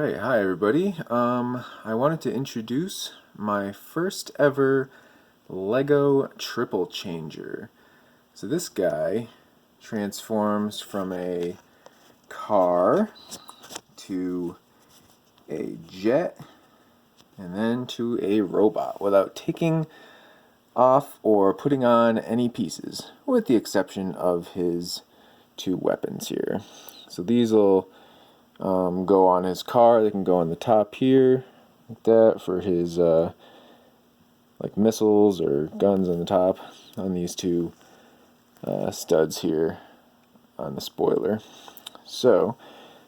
Alright, hi everybody. I wanted to introduce my first ever Lego Triple Changer. So this guy transforms from a car to a jet and then to a robot without taking off or putting on any pieces, with the exception of his two weapons here. So these will go on his car. They can go on the top here, like that, for his like missiles or guns on the top, on these two studs here on the spoiler. So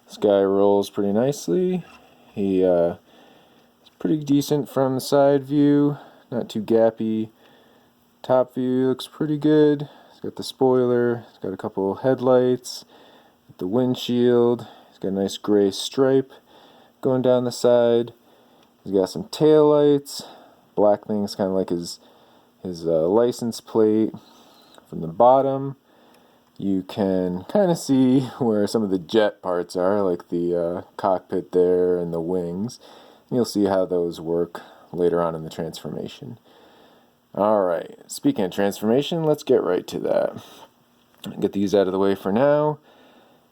this guy rolls pretty nicely. He is pretty decent from the side view, not too gappy. Top view looks pretty good. It's got the spoiler, it's got a couple headlights, the windshield. He's got a nice gray stripe going down the side. He's got some tail lights. Black thing's kind of like his license plate. From the bottom, you can kind of see where some of the jet parts are, like the cockpit there and the wings. You'll see how those work later on in the transformation. Alright, speaking of transformation, let's get right to that. Get these out of the way for now,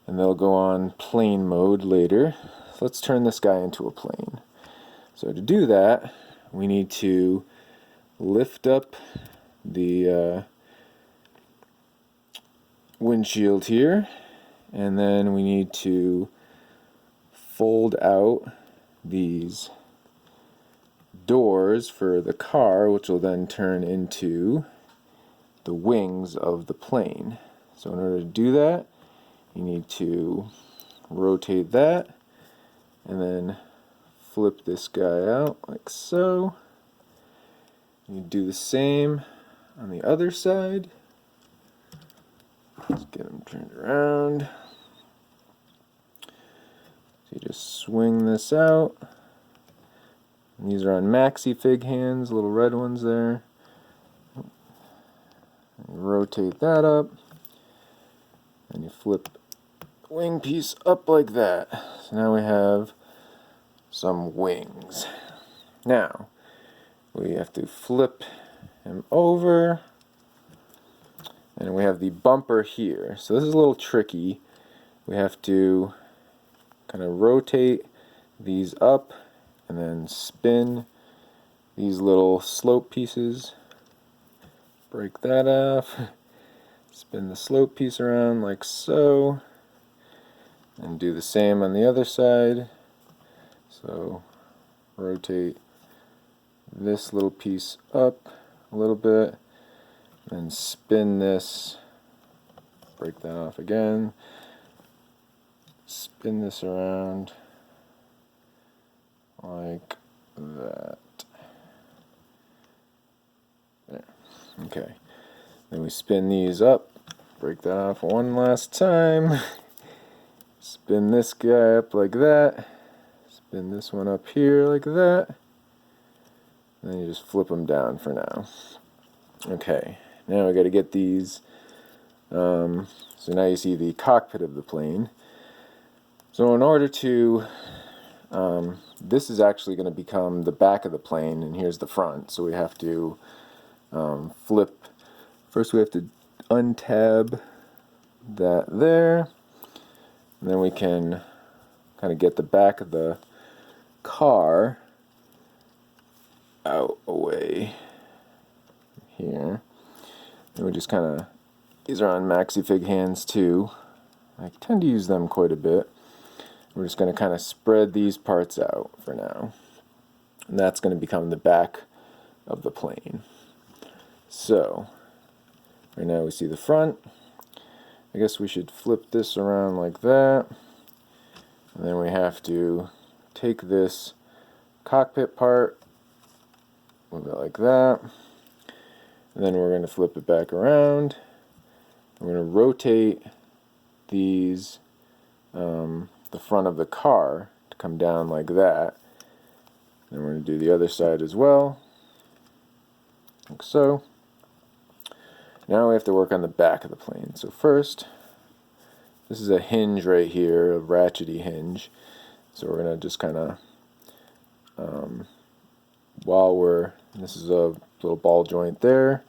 and they'll go on plane mode later. So let's turn this guy into a plane. So to do that, we need to lift up the windshield here, and then we need to fold out these doors for the car, which will then turn into the wings of the plane. So in order to do that, you need to rotate that and then flip this guy out like so. You do the same on the other side. Let's get them turned around. So you just swing this out. And these are on Maxi-Fig hands, little red ones there. And rotate that up. And you flip the wing piece up like that. So now we have some wings. Now, we have to flip him over. And we have the bumper here. So this is a little tricky. We have to kind of rotate these up and then spin these little slope pieces. Break that off. Spin the slope piece around like so. And do the same on the other side. So rotate this little piece up a little bit. And spin this. Break that off again. Spin this around like that. There. Okay. Then we spin these up. Break that off one last time. Spin this guy up like that. Spin this one up here like that. And then you just flip them down for now. Okay. Now we got to get these. So now you see the cockpit of the plane. So in order to, this is actually going to become the back of the plane, and here's the front. So we have to flip. First we have to untab that there, and then we can kind of get the back of the car out away here. And we just kind of, these are on Maxi-Fig hands too. I tend to use them quite a bit. We're just going to kind of spread these parts out for now. And that's going to become the back of the plane. So, right now we see the front. I guess we should flip this around like that. And then we have to take this cockpit part, move it like that. And then we're going to flip it back around. We're going to rotate these, the front of the car to come down like that. Then we're going to do the other side as well, like so. Now we have to work on the back of the plane. So first, this is a hinge right here, a ratchety hinge. So we're going to just kind of, this is a little ball joint there,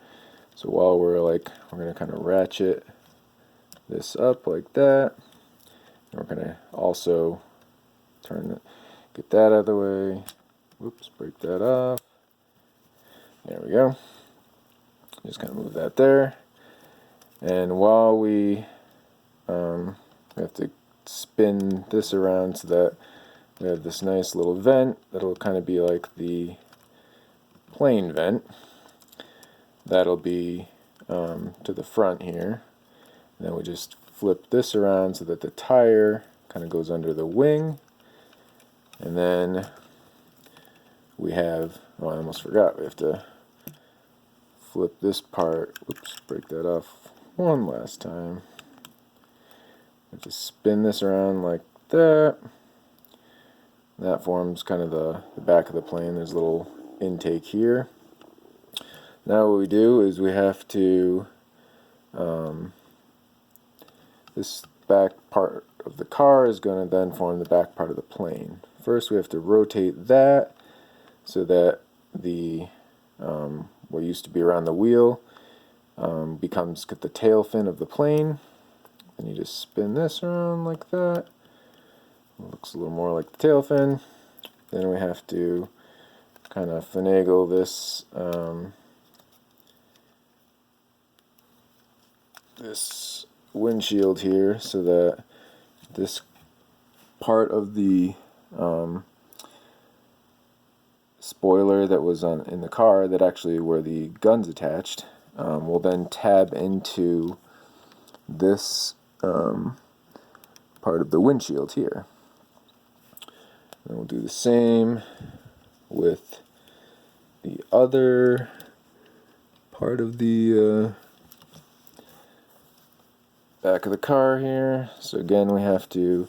so while we're going to kind of ratchet this up like that, and we're going to also get that out of the way. Whoops, break that off. There we go. Just kind of move that there. And while we have to spin this around so that we have this nice little vent that'll kind of be like the plane vent. That'll be to the front here. And then we just flip this around so that the tire kind of goes under the wing. And then we have, oh, I almost forgot, we have to flip this part, whoops, break that off one last time. We have to spin this around like that. That forms kind of the back of the plane. There's a little intake here. Now what we do is we have to, this back part of the car is going to then form the back part of the plane. First we have to rotate that so that the what used to be around the wheel becomes the tail fin of the plane. Then you just spin this around like that. It looks a little more like the tail fin. Then we have to kind of finagle this this windshield here so that this part of the spoiler that was in the car, that actually where the gun's attached, will then tab into this part of the windshield here. And we'll do the same with the other part of the back of the car here. So again, we have to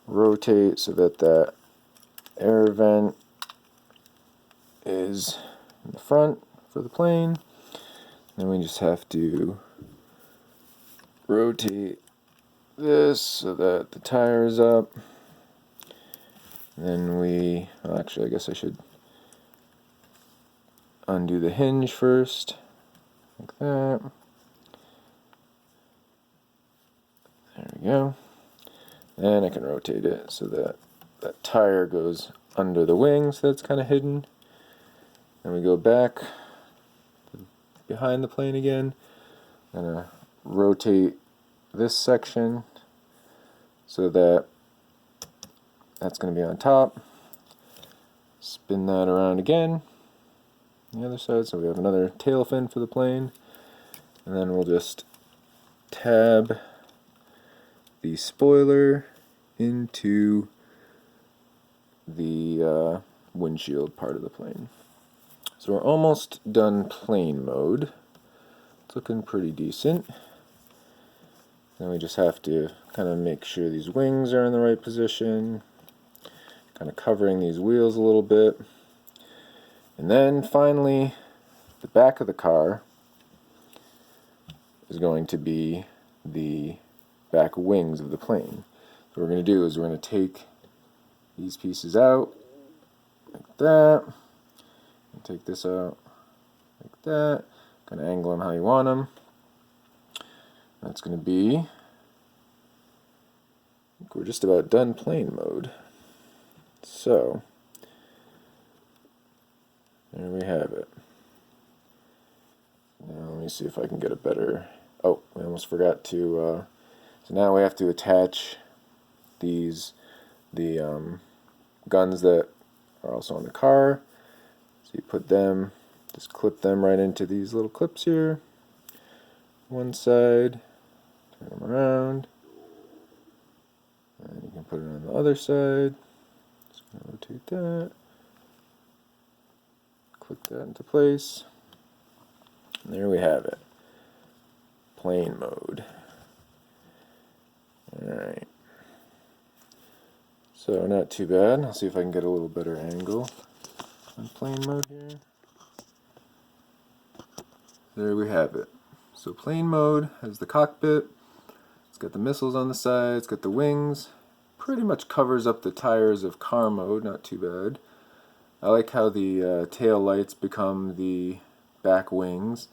rotate so that that air vent is in the front for the plane. Then we just have to rotate this so that the tire is up. Then well, actually I guess I should undo the hinge first, like that. There we go. And I can rotate it so that that tire goes under the wing, so that's kind of hidden. Then we go back behind the plane again. I'm going to rotate this section so that that's going to be on top. Spin that around again on the other side, so we have another tail fin for the plane. And then we'll just tab the spoiler into the windshield part of the plane. So we're almost done plane mode. It's looking pretty decent. Then we just have to kind of make sure these wings are in the right position, kind of covering these wheels a little bit. And then finally, the back of the car is going to be the back wings of the plane. So what we're going to do is we're going to take these pieces out like that, and take this out like that, kind of angle them how you want them. That's going to be, I think we're just about done plane mode. So there we have it. Now let me see if I can get a better, oh, we almost forgot to, so now we have to attach these, the guns that are also on the car. So you put them, just clip them right into these little clips here. One side, turn them around, and you can put it on the other side. Just gonna rotate that, click that into place, and there we have it. Plane mode. Alright. So not too bad. I'll see if I can get a little better angle on plane mode here. There we have it. So plane mode has the cockpit, it's got the missiles on the side, it's got the wings, pretty much covers up the tires of car mode, not too bad. I like how the tail lights become the back wings,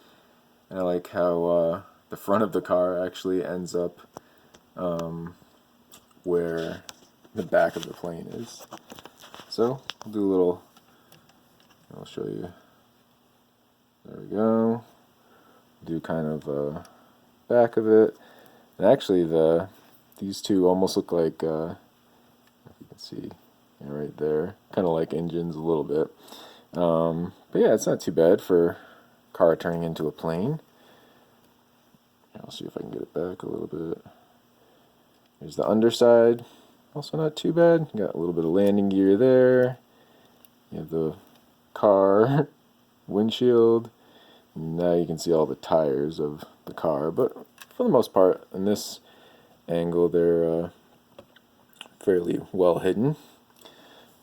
and I like how the front of the car actually ends up where the back of the plane is. So we'll do a little, I'll show you. There we go. Do kind of back of it, and actually these two almost look like, if you can see, yeah, right there, kind of like engines a little bit. But yeah, it's not too bad for a car turning into a plane. I'll see if I can get it back a little bit. Here's the underside, also not too bad. You got a little bit of landing gear there. You have the car windshield. Now you can see all the tires of the car, but for the most part, in this angle, they're fairly well hidden.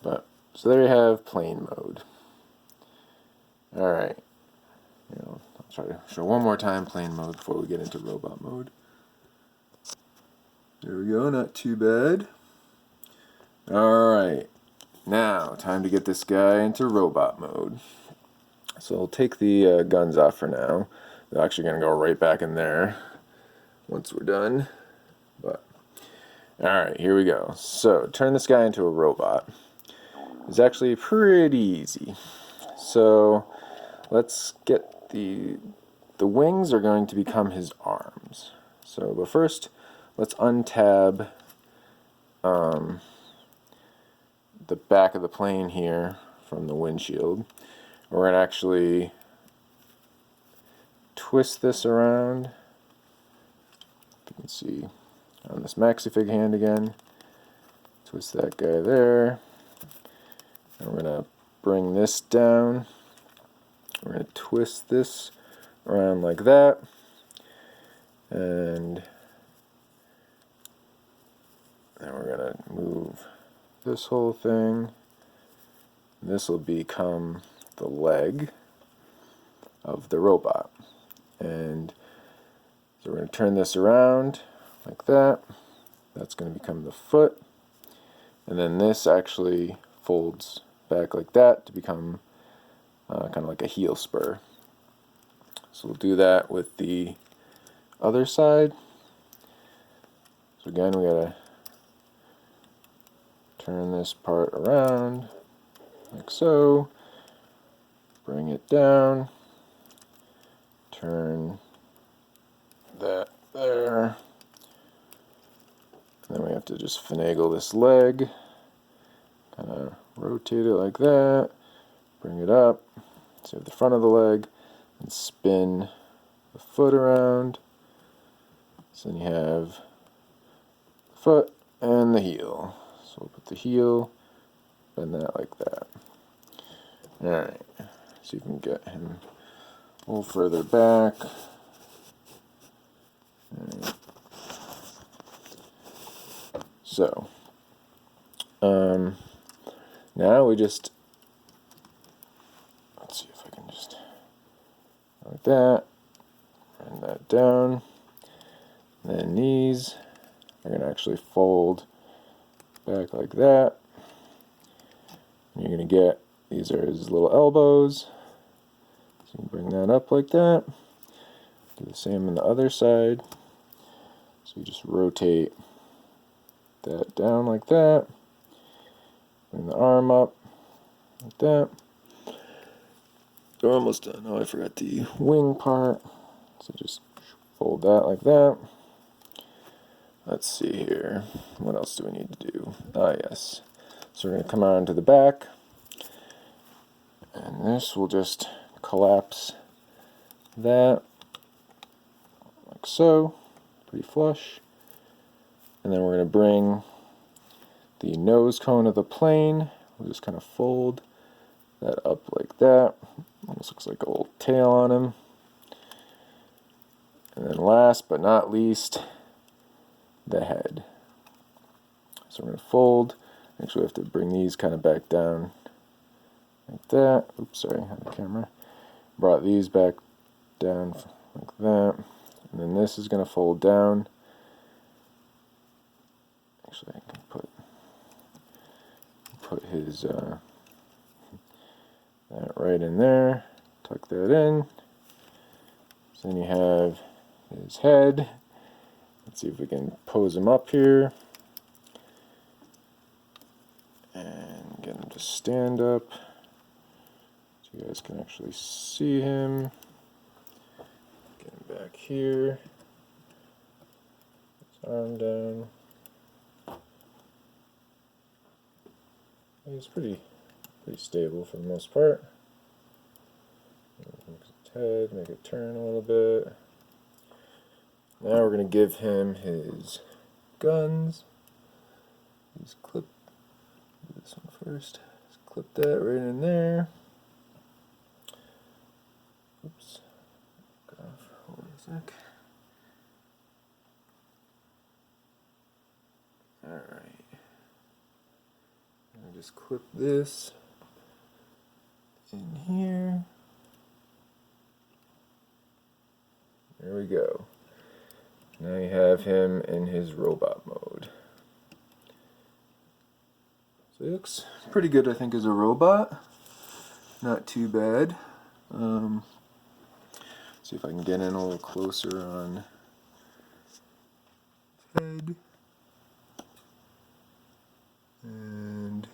But so there you have plane mode. All right, I'll try to show one more time plane mode before we get into robot mode. There we go, not too bad. All right, now time to get this guy into robot mode. So I'll take the guns off for now. They're actually going to go right back in there once we're done. But alright, here we go. So turn this guy into a robot. It's actually pretty easy. So let's get the wings are going to become his arms. So, but first, let's untab the back of the plane here from the windshield. We're going to actually twist this around. You can see on this Maxifig hand again. Twist that guy there. And we're going to bring this down. We're going to twist this around like that. And then we're going to move this whole thing. This will become the leg of the robot. And so we're going to turn this around like that. That's going to become the foot. And then this actually folds back like that to become kind of like a heel spur. So we'll do that with the other side. So again, we got to turn this part around like so. Bring it down. Turn that there. And then we have to just finagle this leg. Kind of rotate it like that. Bring it up. So the front of the leg. And spin the foot around. So then you have the foot and the heel. So we'll put the heel, bend that like that. Alright, so you can get him a little further back. Right. So, now we just, let's see if I can just, like that, bring that down. And then these are going to actually fold back like that. And you're going to get, these are his little elbows. So you can bring that up like that. Do the same on the other side. So you just rotate that down like that. Bring the arm up like that. We're almost done. Oh, I forgot the wing part. So just fold that like that. Let's see here. What else do we need to do? Ah, yes. So we're going to come around to the back. And this will just collapse that like so. Pretty flush. And then we're going to bring the nose cone of the plane. We'll just kind of fold that up like that. Almost looks like a little tail on him. And then last but not least, the head. So we're going to fold. Actually, we have to bring these kind of back down like that. Oops, sorry, I had the camera. Brought these back down like that. And then this is going to fold down. Actually, I can put put his that right in there, tuck that in. So then you have his head. Let's see if we can pose him up here and get him to stand up so you guys can actually see him. Get him back here. His arm down. He's pretty stable for the most part. His head, make it turn a little bit. Now we're going to give him his guns. Just clip this one first. Just clip that right in there. Oops. Hold on a sec. Alright. Just clip this in here. There we go. Now you have him in his robot mode. So he looks pretty good, I think, as a robot. Not too bad. See if I can get in a little closer on his head. And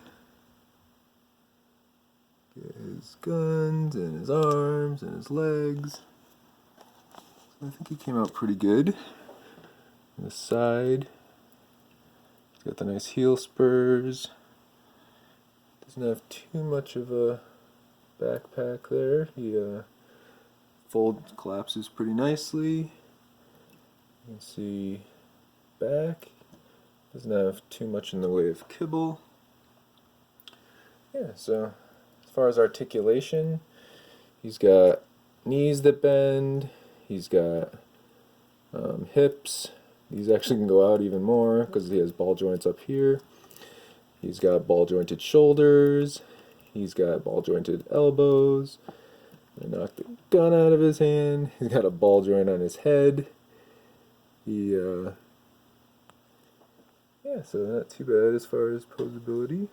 get his guns and his arms and his legs. So I think he came out pretty good. On the side, he's got the nice heel spurs. Doesn't have too much of a backpack there. He collapses pretty nicely. You can see back. Doesn't have too much in the way of kibble. Yeah, so as far as articulation, he's got knees that bend, he's got hips. These actually can go out even more because he has ball joints up here. He's got ball jointed shoulders, he's got ball jointed elbows. I knocked the gun out of his hand. He's got a ball joint on his head. Yeah, so not too bad as far as posability,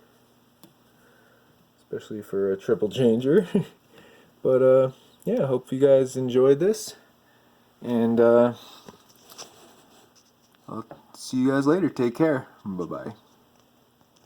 especially for a triple changer. But yeah, I hope you guys enjoyed this, and I'll see you guys later. Take care. Bye-bye.